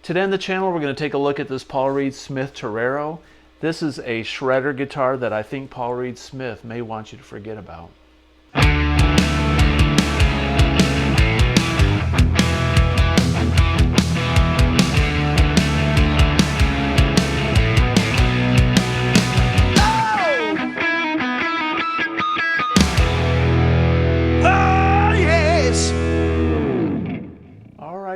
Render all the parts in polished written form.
Today on the channel, we're going to take a look at this Paul Reed Smith Torero. This is a shredder guitar that I think Paul Reed Smith may want you to forget about.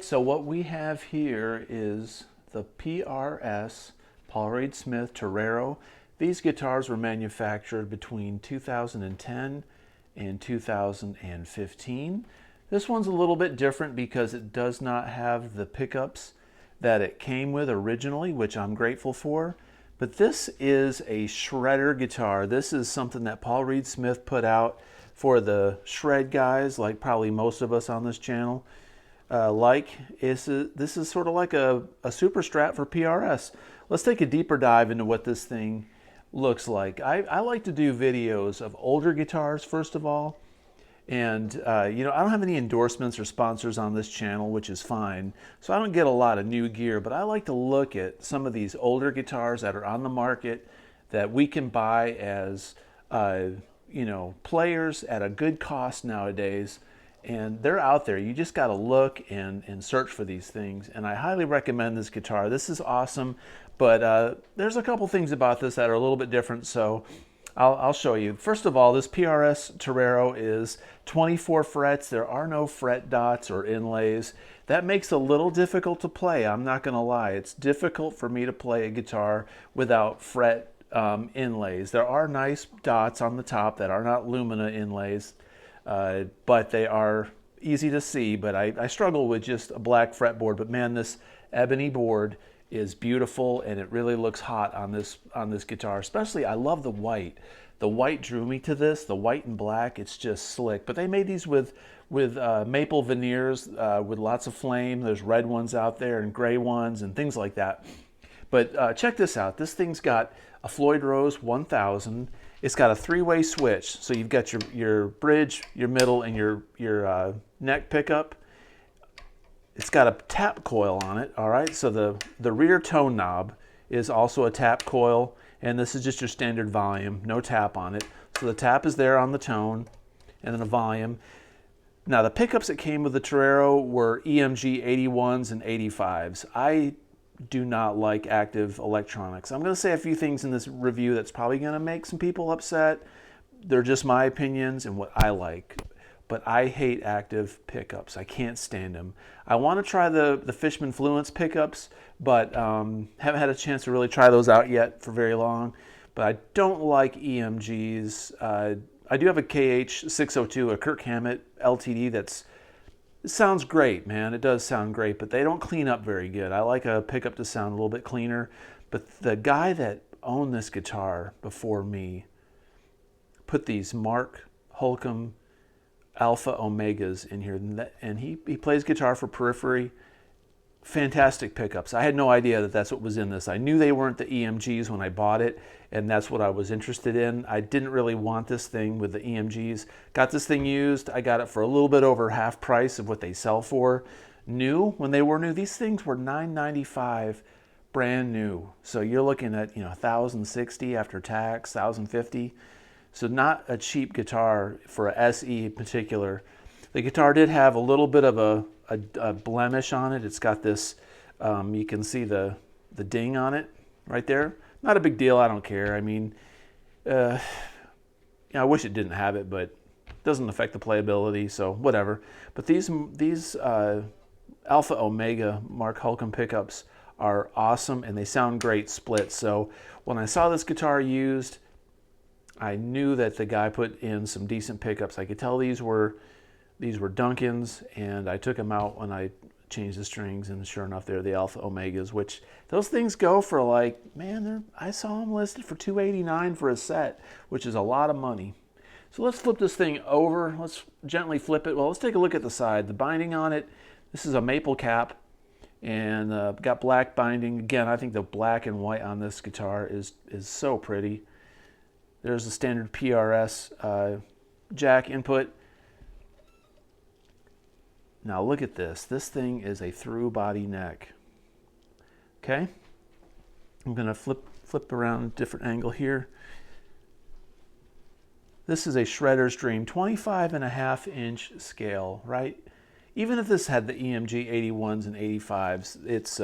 So what we have here is the PRS Paul Reed Smith Torero. These guitars were manufactured between 2010 and 2015. This one's a little bit different because it does not have the pickups that it came with originally, which I'm grateful for. But this is a shredder guitar. This is something that Paul Reed Smith put out for the shred guys, like probably most of us on this channel. This is sort of like a super strat for PRS. Let's take a deeper dive into what this thing looks like. I like to do videos of older guitars first of all, and I don't have any endorsements or sponsors on this channel, which is fine, so I don't get a lot of new gear, but I like to look at some of these older guitars that are on the market that we can buy as players at a good cost nowadays. And they're out there. You just got to look and search for these things. And I highly recommend this guitar. This is awesome, but there's a couple things about this that are a little bit different, so I'll show you. First of all, this PRS Torero is 24 frets. There are no fret dots or inlays. That makes it a little difficult to play. I'm not going to lie. It's difficult for me to play a guitar without fret inlays. There are nice dots on the top that are not Lumina inlays. But they are easy to see, but I struggle with just a black fretboard. But man, this ebony board is beautiful, and it really looks hot on this guitar. Especially, I love the white. The white drew me to this. The white and black, it's just slick. But they made these with maple veneers with lots of flame. There's red ones out there and gray ones and things like that. But check this out. This thing's got a Floyd Rose 1000. It's got a three-way switch, so you've got your bridge, your middle, and your neck pickup. It's got a tap coil on it, all right? So the rear tone knob is also a tap coil, and this is just your standard volume, no tap on it. So the tap is there on the tone, and then a volume. Now the pickups that came with the Torero were EMG 81s and 85s. I do not like active electronics. I'm going to say a few things in this review that's probably going to make some people upset. They're just my opinions and what I like. But I hate active pickups. I can't stand them. I want to try the Fishman Fluence pickups, but haven't had a chance to really try those out yet for very long. But I don't like EMGs. I do have a KH602, a Kirk Hammett LTD it sounds great, man. It does sound great, but they don't clean up very good. I like a pickup to sound a little bit cleaner. But the guy that owned this guitar before me put these Mark Holcomb Alpha Omegas in here, and he plays guitar for Periphery. Fantastic pickups. I had no idea that that's what was in this. I knew they weren't the EMGs when I bought it, and that's what I was interested in. I didn't really want this thing with the EMGs. Got this thing used. I got it for a little bit over half price of what they sell for. New, when they were new, these things were $995 brand new. So you're looking at $1,060 after tax, $1,050. So not a cheap guitar for a SE in particular. The guitar did have a little bit of a blemish on it. It's got this, you can see the ding on it right there. Not a big deal. I don't care. I mean, I wish it didn't have it, but it doesn't affect the playability, so whatever. But these Alpha Omega Mark Holcomb pickups are awesome, and they sound great split. So when I saw this guitar used, I knew that the guy put in some decent pickups. I could tell these were Duncans, and I took them out when I changed the strings, and sure enough, they're the Alpha Omegas, which those things go for like, man, I saw them listed for $289 for a set, which is a lot of money. So let's flip this thing over. Let's gently flip it. Well, let's take a look at the side. The binding on it, this is a maple cap, and got black binding. Again, I think the black and white on this guitar is so pretty. There's the standard PRS jack input. Now look at this. This thing is a through body neck. Okay, I'm going to flip around a different angle here. This is a Shredder's Dream 25.5-inch scale, right? Even if this had the EMG 81s and 85s, it's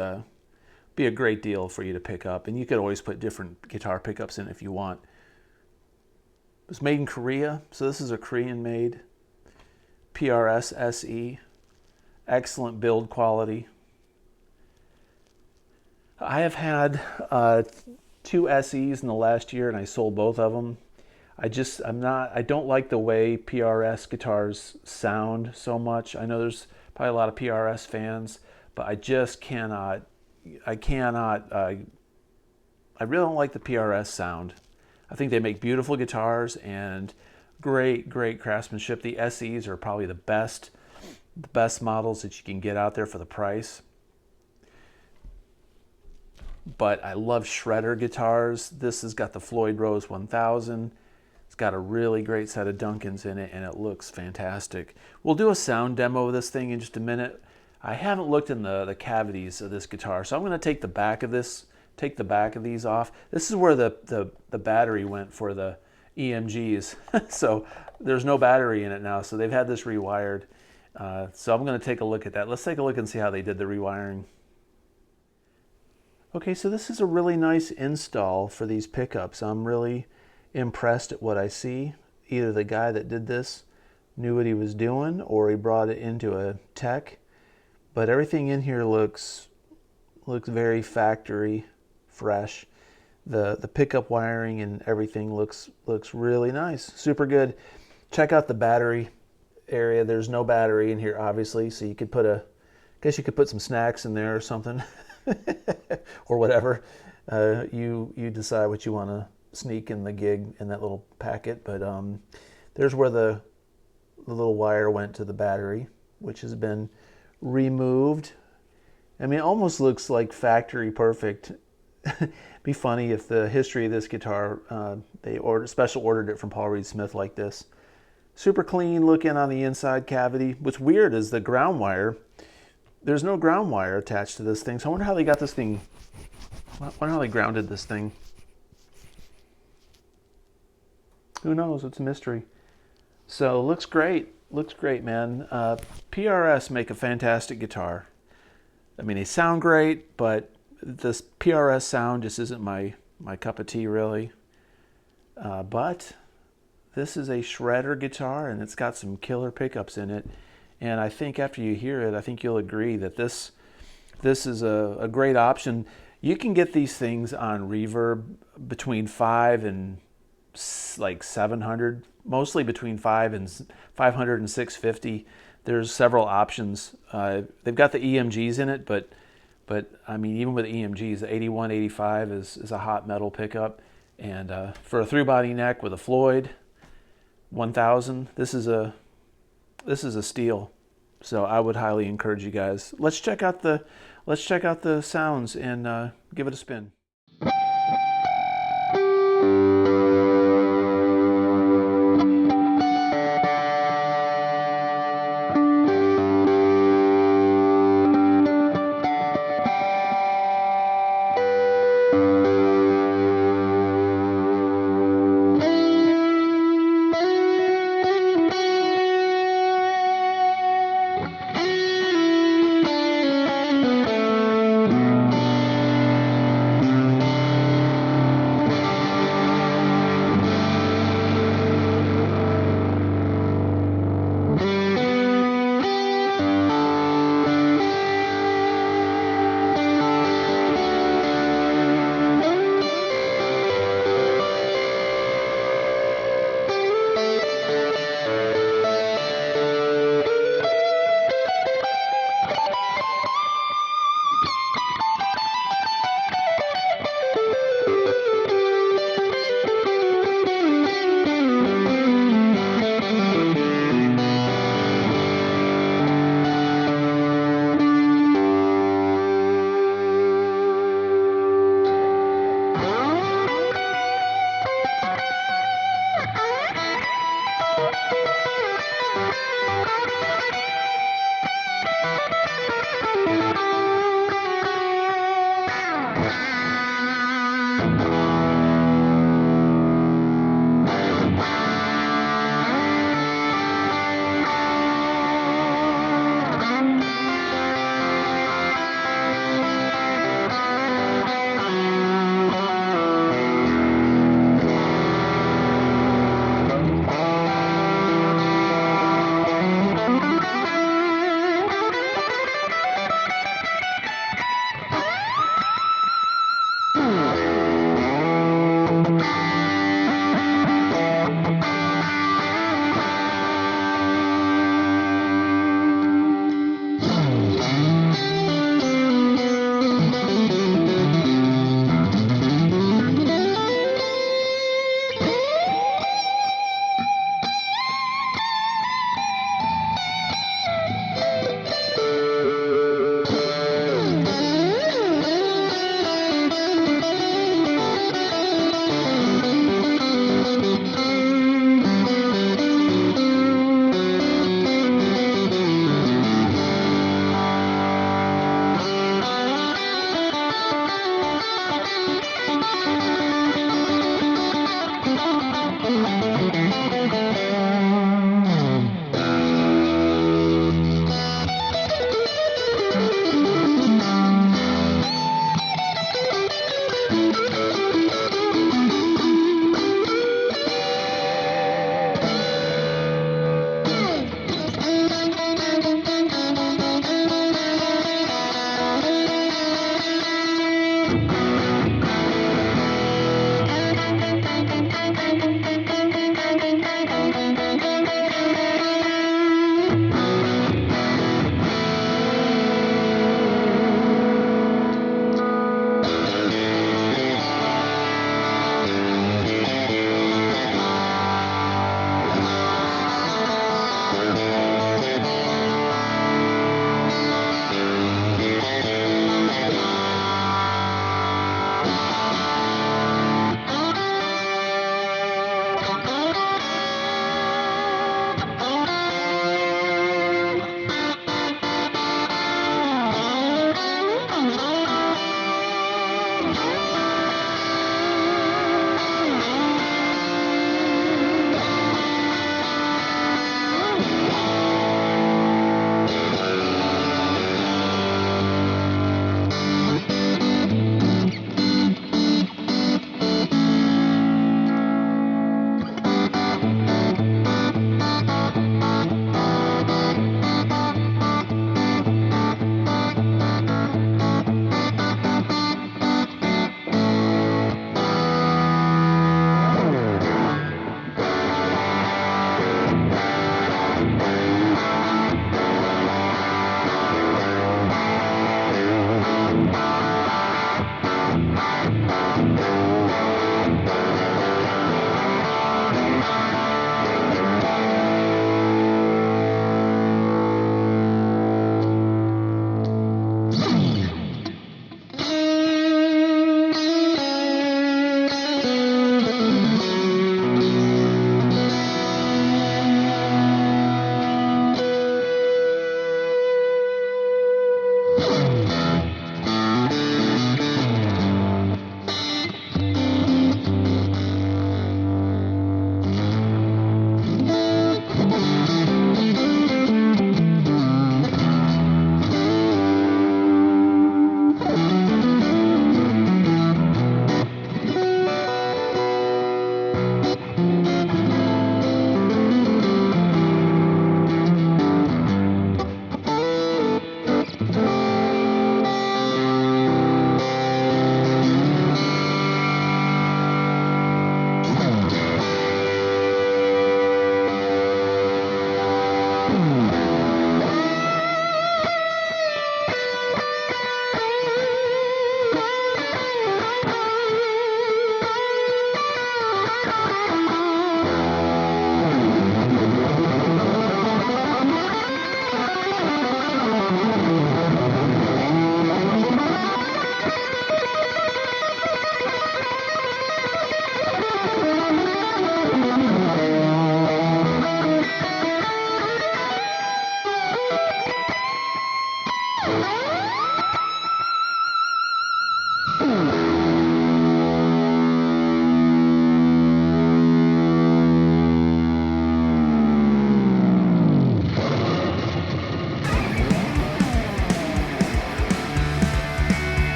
be a great deal for you to pick up. And you could always put different guitar pickups in if you want. It was made in Korea, so this is a Korean-made PRS SE. Excellent build quality. I have had 2 SEs in the last year, and I sold both of them. I don't like the way PRS guitars sound so much. I know there's probably a lot of PRS fans, but I just cannot, I really don't like the PRS sound. I think they make beautiful guitars and great craftsmanship. The SEs are probably the best models that you can get out there for the price. But I love shredder guitars. This has got the Floyd Rose 1000. It's got a really great set of Duncans in it, and it looks fantastic. We'll do a sound demo of this thing in just a minute. I haven't looked in the cavities of this guitar, so I'm going to take the back of these off. This is where the battery went for the EMGs. So there's no battery in it now, so they've had this rewired. So I'm going to take a look at that. Let's take a look and see how they did the rewiring. Okay, so this is a really nice install for these pickups. I'm really impressed at what I see. Either the guy that did this knew what he was doing, or he brought it into a tech. But everything in here looks very factory fresh. The pickup wiring and everything looks really nice. Super good. Check out the battery area. There's no battery in here, obviously, so you could I guess you could put some snacks in there or something. Or whatever. You decide what you want to sneak in the gig in that little packet. But there's where the little wire went to the battery, which has been removed. I mean, it almost looks like factory perfect. Be funny if the history of this guitar, they special ordered it from Paul Reed Smith like this. Super clean looking on the inside cavity. What's weird is the ground wire. There's no ground wire attached to this thing, so I wonder how they got this thing. I wonder how they grounded this thing. Who knows? It's a mystery. So looks great. Looks great, man. PRS make a fantastic guitar. I mean, they sound great, but this PRS sound just isn't my cup of tea, really. But this is a shredder guitar, and it's got some killer pickups in it. And I think after you hear it, I think you'll agree that this is a great option. You can get these things on Reverb between $500 and like $700, mostly between $500 and $650. There's several options. They've got the EMGs in it, but I mean, even with the EMGs, the 81, 85 is a hot metal pickup. And for a 3-body neck with a Floyd 1000, this is a steal. So I would highly encourage you guys. Let's check out the sounds and give it a spin.